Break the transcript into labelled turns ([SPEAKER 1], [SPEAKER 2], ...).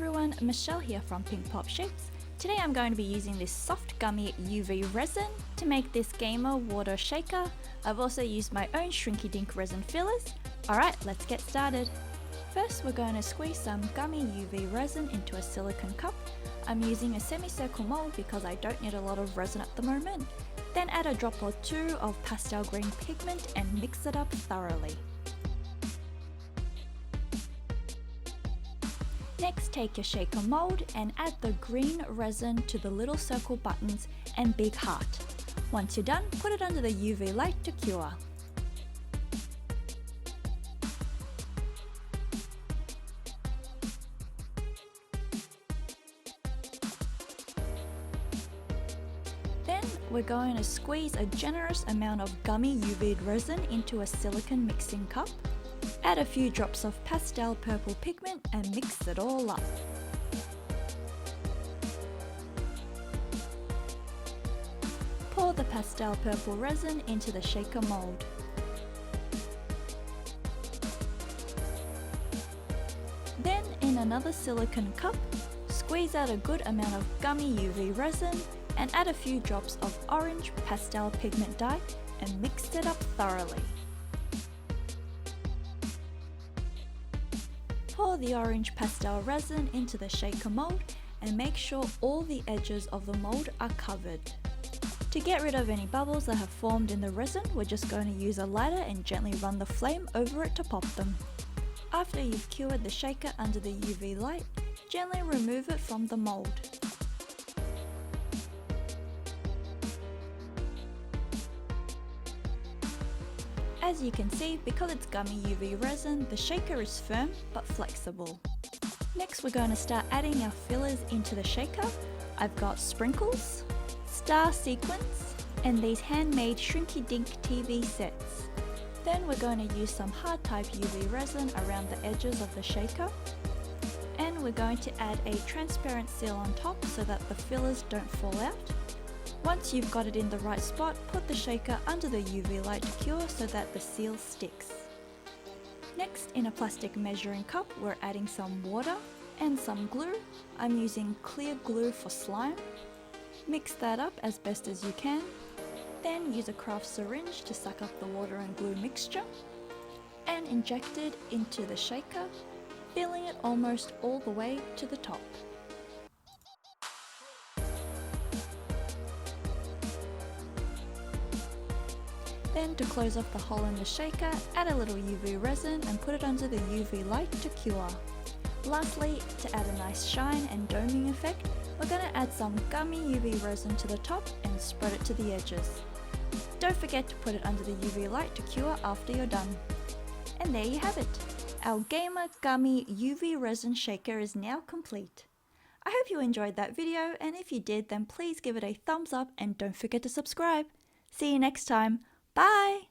[SPEAKER 1] everyone, Michelle here from Pink Pop Shapes. Today I'm going to be using this soft gummy UV resin to make this gamer water shaker. I've also used my own shrinky dink resin fillers. Alright, let's get started. First we're going to squeeze some gummy UV resin into a silicone cup. I'm using a semicircle mold because I don't need a lot of resin at the moment. Then add a drop or two of pastel green pigment and mix it up thoroughly. Next, take your shaker mold and add the green resin to the little circle buttons and big heart. Once you're done, put it under the UV light to cure. Then we're going to squeeze a generous amount of gummy UV resin into a silicone mixing cup. Add a few drops of pastel purple pigment and mix it all up. Pour the pastel purple resin into the shaker mold. Then in another silicone cup, squeeze out a good amount of gummy UV resin and add a few drops of orange pastel pigment dye and mix it up thoroughly. Pour the orange pastel resin into the shaker mold and make sure all the edges of the mold are covered. To get rid of any bubbles that have formed in the resin, we're just going to use a lighter and gently run the flame over it to pop them. After you've cured the shaker under the UV light, gently remove it from the mold. As you can see, because it's gummy UV resin, the shaker is firm but flexible. Next we're going to start adding our fillers into the shaker. I've got sprinkles, star sequins, and these handmade shrinky dink TV sets. Then we're going to use some hard type UV resin around the edges of the shaker. And we're going to add a transparent seal on top so that the fillers don't fall out. Once you've got it in the right spot, put the shaker under the UV light to cure so that the seal sticks. Next, in a plastic measuring cup, we're adding some water and some glue. I'm using clear glue for slime. Mix that up as best as you can. Then use a craft syringe to suck up the water and glue mixture and inject it into the shaker, filling it almost all the way to the top. Then to close off the hole in the shaker, add a little UV resin and put it under the UV light to cure. Lastly, to add a nice shine and doming effect, we're going to add some gummy UV resin to the top and spread it to the edges. Don't forget to put it under the UV light to cure after you're done. And there you have it! Our Gamer Gummy UV Resin Shaker is now complete. I hope you enjoyed that video, and if you did, then please give it a thumbs up and don't forget to subscribe. See you next time! Bye!